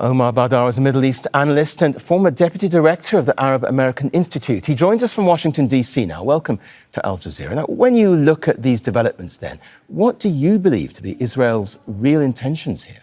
Omar Baddar is a Middle East analyst and former deputy director of the Arab American Institute. He joins us from Washington, D.C. now. Welcome to Al Jazeera. Now, when you look at these developments then, what do you believe to be Israel's real intentions here?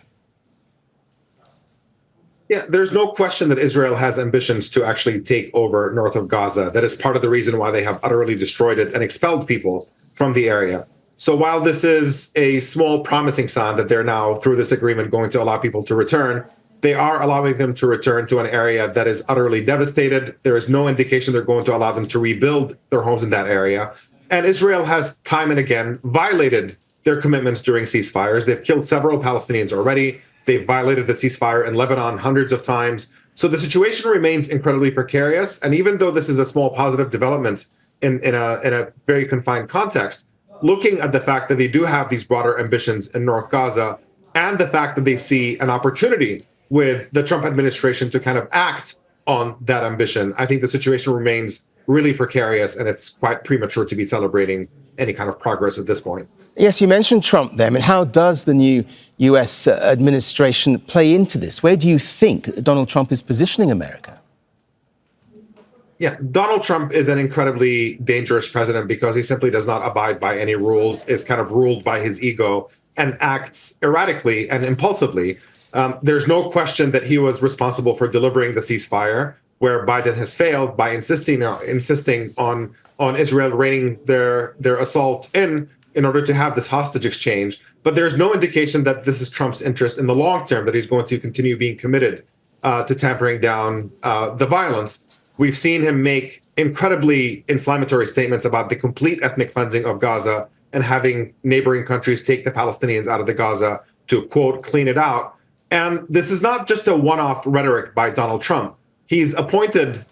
Yeah, there's no question that Israel has ambitions to actually take over north of Gaza. That is part of the reason why they have utterly destroyed it and expelled people from the area. So while this is a small promising sign that they're now, through this agreement, going to allow people to return, they are allowing them to return to an area that is utterly devastated. There is no indication they're going to allow them to rebuild their homes in that area. And Israel has time and again violated their commitments during ceasefires. They've killed several Palestinians already. They've violated the ceasefire in Lebanon hundreds of times. So the situation remains incredibly precarious. And even though this is a small positive development in a very confined context, looking at the fact that they do have these broader ambitions in North Gaza and the fact that they see an opportunity with the Trump administration to kind of act on that ambition, I think the situation remains really precarious, and it's quite premature to be celebrating any kind of progress at this point. Yes, you mentioned Trump there. I mean, how does the new U.S. administration play into this? Where do you think Donald Trump is positioning America? Yeah, Donald Trump is an incredibly dangerous president because he simply does not abide by any rules, is kind of ruled by his ego, and acts erratically and impulsively. There's no question that he was responsible for delivering the ceasefire, where Biden has failed by insisting on Israel reining their assault in order to have this hostage exchange. But there's no indication that this is Trump's interest in the long term, that he's going to continue being committed to tampering down the violence. We've seen him make incredibly inflammatory statements about the complete ethnic cleansing of Gaza and having neighboring countries take the Palestinians out of the Gaza to, quote, clean it out. And this is not just a one-off rhetoric by Donald Trump. He's appointed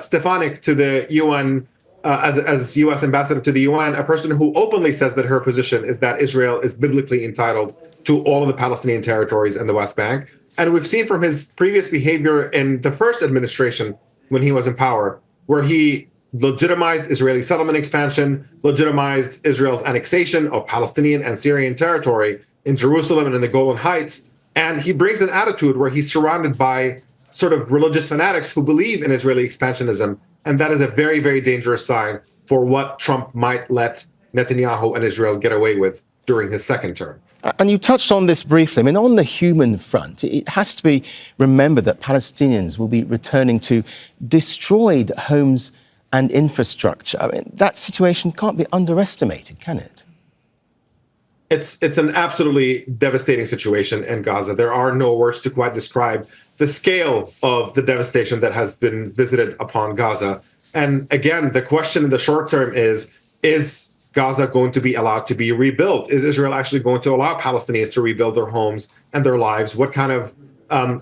Stefanik to the UN as U.S. ambassador to the UN, a person who openly says that her position is that Israel is biblically entitled to all of the Palestinian territories in the West Bank. And we've seen from his previous behavior in the first administration when he was in power, where he legitimized Israeli settlement expansion, legitimized Israel's annexation of Palestinian and Syrian territory in Jerusalem and in the Golan Heights. And he brings an attitude where he's surrounded by sort of religious fanatics who believe in Israeli expansionism. And that is a very, very dangerous sign for what Trump might let Netanyahu and Israel get away with during his second term. And you touched on this briefly. I mean, on the human front, it has to be remembered that Palestinians will be returning to destroyed homes and infrastructure. I mean, that situation can't be underestimated, can it? It's an absolutely devastating situation in Gaza. There are no words to quite describe the scale of the devastation that has been visited upon Gaza. And again, the question in the short term is Gaza going to be allowed to be rebuilt? Is Israel actually going to allow Palestinians to rebuild their homes and their lives? What kind of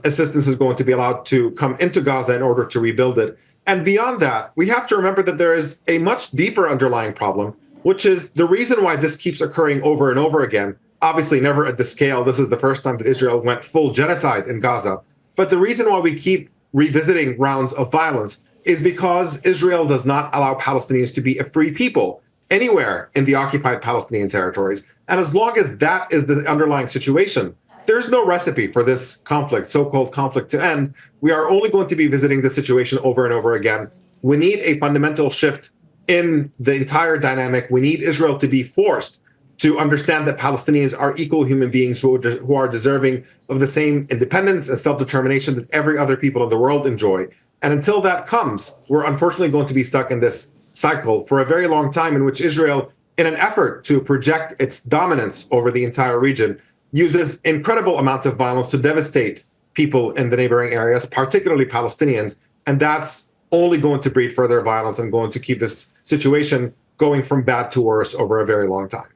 assistance is going to be allowed to come into Gaza in order to rebuild it? And beyond that, we have to remember that there is a much deeper underlying problem, which is the reason why this keeps occurring over and over again. Obviously, never at the scale. This is the first time that Israel went full genocide in Gaza. But the reason why we keep revisiting rounds of violence is because Israel does not allow Palestinians to be a free people anywhere in the occupied Palestinian territories. And as long as that is the underlying situation, there's no recipe for this conflict, so-called conflict, to end. We are only going to be visiting the situation over and over again. We need a fundamental shift in the entire dynamic. We need Israel to be forced to understand that Palestinians are equal human beings who are deserving of the same independence and self-determination that every other people in the world enjoy. And until that comes, we're unfortunately going to be stuck in this cycle for a very long time, in which Israel, in an effort to project its dominance over the entire region, uses incredible amounts of violence to devastate people in the neighboring areas, particularly Palestinians. And that's only going to breed further violence and going to keep this situation going from bad to worse over a very long time.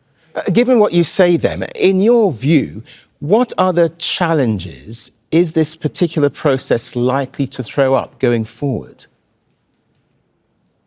Given what you say then, in your view, what other challenges is this particular process likely to throw up going forward?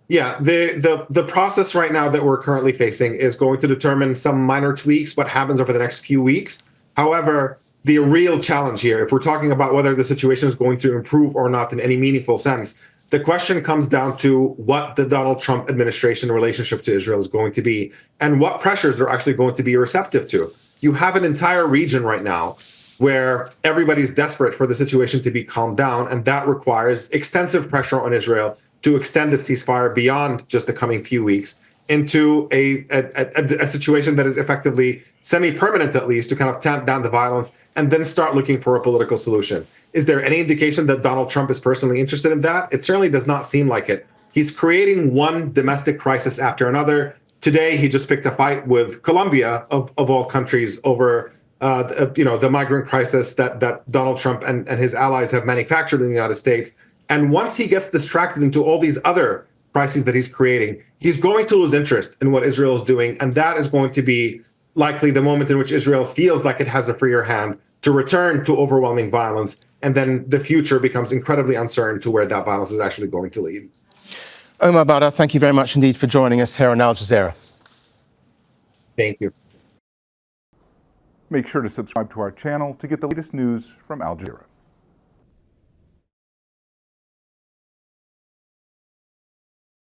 Yeah, the process right now that we're currently facing is going to determine some minor tweaks, what happens over the next few weeks. However, the real challenge here, if we're talking about whether the situation is going to improve or not in any meaningful sense, the question comes down to what the Donald Trump administration relationship to Israel is going to be and what pressures they're actually going to be receptive to. You have an entire region right now where everybody's desperate for the situation to be calmed down, and that requires extensive pressure on Israel to extend the ceasefire beyond just the coming few weeks into a situation that is effectively semi-permanent, at least, to kind of tamp down the violence and then start looking for a political solution. Is there any indication that Donald Trump is personally interested in that? It certainly does not seem like it. He's creating one domestic crisis after another. Today, he just picked a fight with Colombia, of all countries, over the migrant crisis that Donald Trump and his allies have manufactured in the United States. And once he gets distracted into all these other crises that he's creating, he's going to lose interest in what Israel is doing. And that is going to be likely the moment in which Israel feels like it has a freer hand to return to overwhelming violence. And then the future becomes incredibly uncertain to where that violence is actually going to lead. Omar Baddar, thank you very much indeed for joining us here on Al Jazeera. Thank you. Make sure to subscribe to our channel to get the latest news from Al Jazeera.